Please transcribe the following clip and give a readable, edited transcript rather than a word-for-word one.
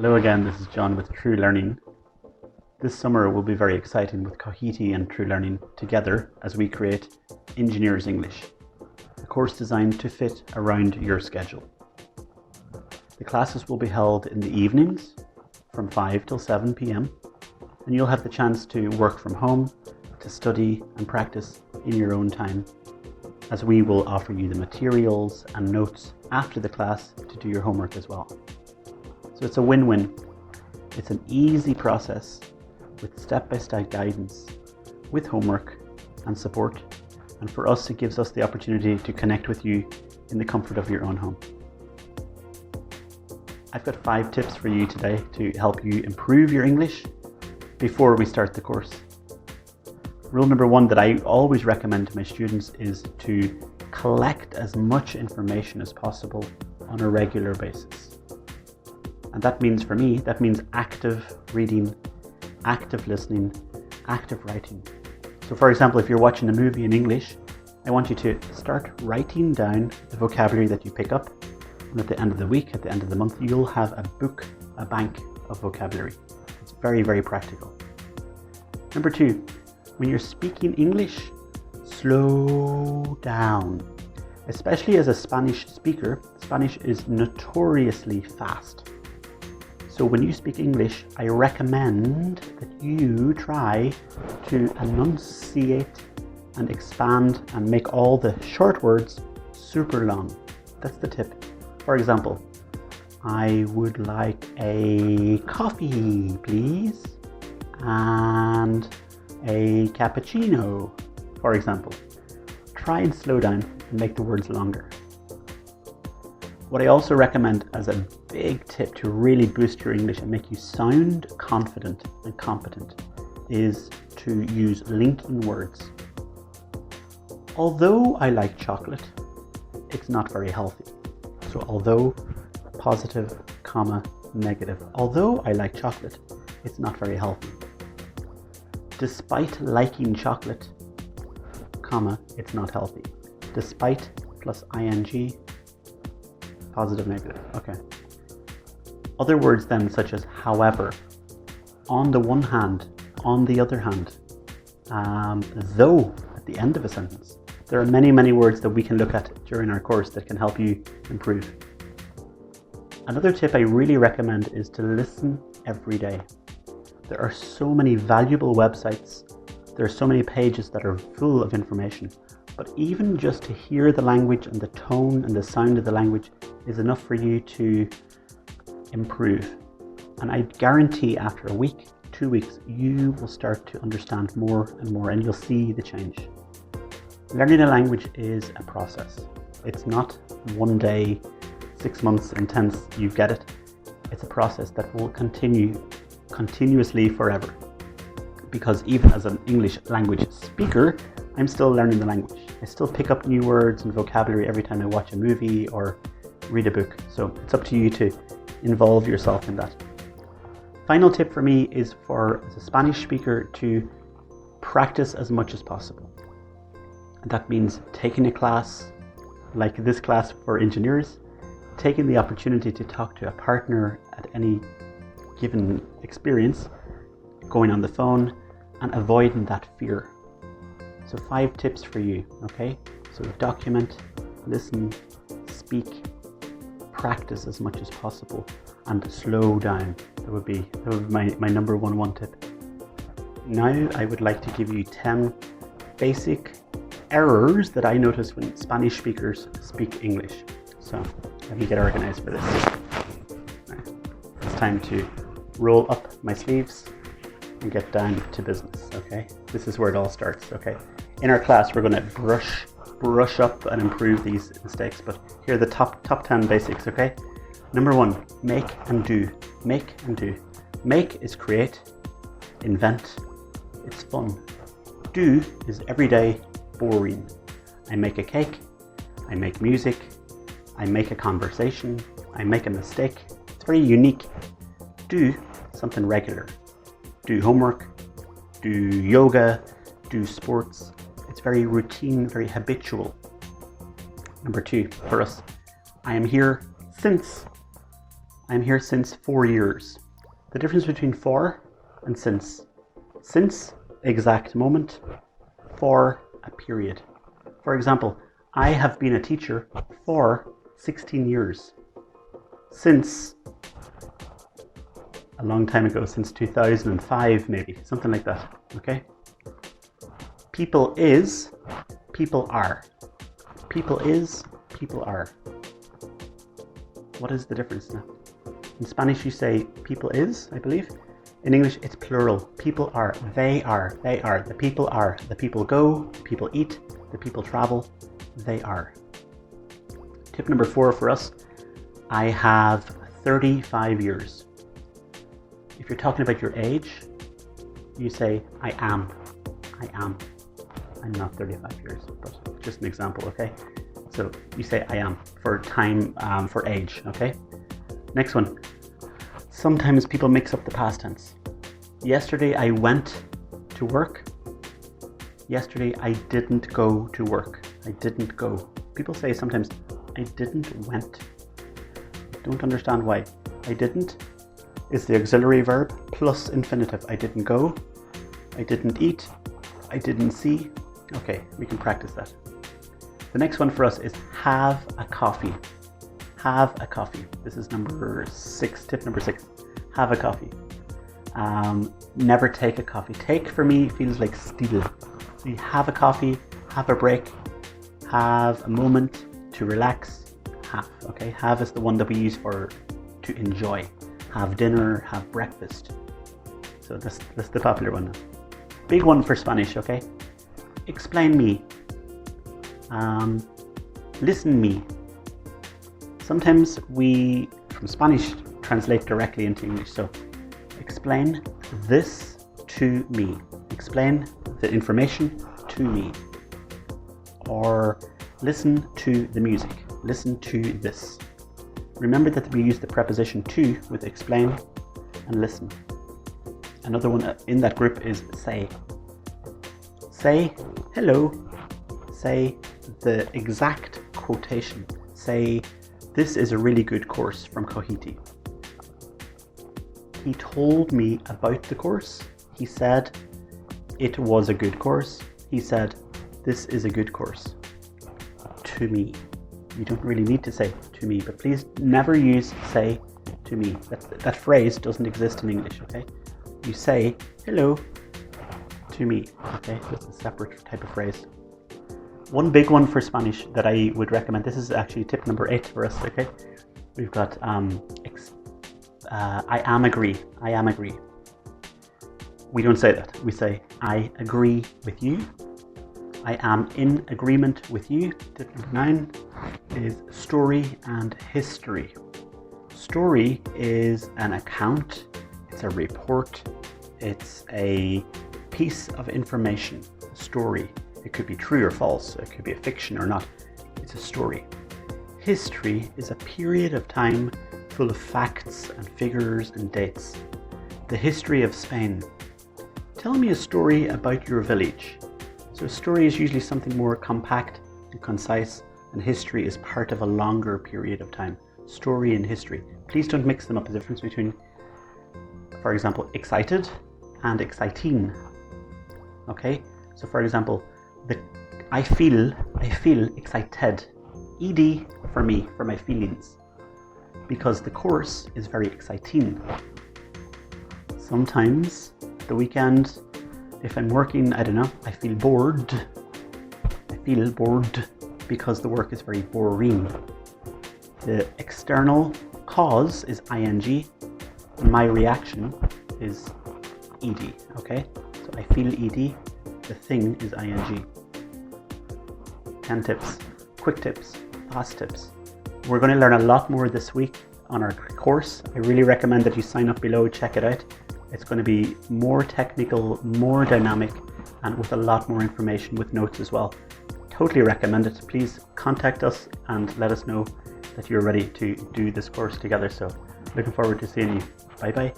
Hello again, this is John with True Learning. This summer will be very exciting with Cohete and True Learning together as we create Engineers English, a course designed to fit around your schedule. The classes will be held in the evenings from 5 till 7 p.m. and you'll have the chance to work from home, to study and practice in your own time, as we will offer you the materials and notes after the class to do your homework as well. So it's a win-win. It's an easy process with step-by-step guidance, with homework and support. And for us, it gives us the opportunity to connect with you in the comfort of your own home. I've got 5 tips for you today to help you improve your English before we start the course. Rule number 1 that I always recommend to my students is to collect as much information as possible on a regular basis. And that means, for me, active reading, active listening, active writing. So for example, if you're watching a movie in English, I want you to start writing down the vocabulary that you pick up. And at the end of the week, at the end of the month, you'll have a bank of vocabulary. It's very, very practical. Number 2, when you're speaking English, slow down. Especially as a Spanish speaker, Spanish is notoriously fast. So when you speak English, I recommend that you try to enunciate and expand and make all the short words super long. That's the tip. For example, I would like a coffee, please, and a cappuccino, for example. Try and slow down and make the words longer. What I also recommend as a big tip to really boost your English and make you sound confident and competent is to use linking words. Although I like chocolate, it's not very healthy. So although, positive, comma, negative. Although I like chocolate, it's not very healthy. Despite liking chocolate, comma, it's not healthy. Despite plus ing, positive, negative. Okay. Other words then, such as however, on the one hand, on the other hand, though at the end of a sentence. There are many, many words that we can look at during our course that can help you improve. Another tip I really recommend is to listen every day. There are so many valuable websites. There are so many pages that are full of information. But even just to hear the language and the tone and the sound of the language is enough for you to improve. And I guarantee after a week, 2 weeks, you will start to understand more and more and you'll see the change. Learning a language is a process. It's not one day, 6 months intense, you get it. It's a process that will continue continuously forever. Because even as an English language speaker, I'm still learning the language. I still pick up new words and vocabulary every time I watch a movie or read a book. So it's up to you to involve yourself in that. Final tip for me is for as a Spanish speaker to practice as much as possible. And that means taking a class like this class for engineers, taking the opportunity to talk to a partner at any given experience, going on the phone and avoiding that fear. So 5 tips for you, okay? So document, listen, speak, practice as much as possible, and slow down. That would be my number one tip. Now I would like to give you 10 basic errors that I notice when Spanish speakers speak English. So let me get organized for this. Right. It's time to roll up my sleeves and get down to business, okay? This is where it all starts, okay? In our class, we're going to brush up and improve these mistakes, but here are the top 10 basics, okay? Number 1, make and do. Make and do. Make is create, invent, it's fun. Do is everyday, boring. I make a cake, I make music, I make a conversation, I make a mistake. It's very unique. Do something regular. Do homework, do yoga, do sports. It's very routine, very habitual. Number 2, for us, I am here since I'm here since 4 years. The difference between for and since. Since, exact moment. For, a period. For example, I have been a teacher for 16 years. Since a long time ago, since 2005 maybe, something like that, okay? People is, people are. People is, people are. What is the difference now? In Spanish you say people is, I believe. In English it's plural. People are, they are, they are. The people are. The people go, the people eat, the people travel, they are. Tip number 4 for us. I have 35 years. If you're talking about your age, you say I am. I am. I'm not 35 years, but just an example, okay? So you say I am for time, for age, okay? Next one. Sometimes people mix up the past tense. Yesterday I went to work. Yesterday I didn't go to work. I didn't go. People say sometimes I didn't went. Don't understand why. I didn't is the auxiliary verb plus infinitive. I didn't go. I didn't eat. I didn't see. Okay, we can practice that. The next one for us is have a coffee. Have a coffee. This is number 6, tip number 6. Have a coffee. Never take a coffee. Take for me feels like steal. So you have a coffee, have a break, have a moment to relax. Have, okay? Have is the one that we use for to enjoy. Have dinner, have breakfast. So that's the popular one. Big one for Spanish, okay? Explain me. Listen me. Sometimes we, from Spanish, translate directly into English. So explain this to me. Explain the information to me. Or listen to the music. Listen to this. Remember that we use the preposition to with explain and listen. Another one in that group is say. Say hello. Say the exact quotation. Say this is a really good course from Cohete. He told me about the course. He said it was a good course. He said this is a good course. To me. You don't really need to say to me, but please never use say to me. That phrase doesn't exist in English, okay? You say hello to me, okay? That's a separate type of phrase. One big one for Spanish that I would recommend, this is actually tip number 8 for us, okay? We've got I am agree. I am agree. We don't say that. We say I agree with you. I am in agreement with you. Tip number 9 is story and history. Story is an account, it's a report, it's a piece of information, a story. It could be true or false, it could be a fiction or not. It's a story. History is a period of time full of facts and figures and dates. The history of Spain. Tell me a story about your village. So a story is usually something more compact and concise, and history is part of a longer period of time. Story and history. Please don't mix them up. The difference between, for example, excited and exciting. Okay? So for example, I feel excited. ED for me, for my feelings. Because the course is very exciting. Sometimes at the weekend, if I'm working, I don't know, I feel bored. I feel bored because the work is very boring. The external cause is ing. My reaction is ed, okay? So I feel ed, the thing is ing. 10 tips, quick tips, fast tips. We're going to learn a lot more this week on our course. I really recommend that you sign up below, check it out. It's going to be more technical, more dynamic, and with a lot more information with notes as well. Totally recommend it. Please contact us and let us know that you're ready to do this course together. So looking forward to seeing you. Bye bye.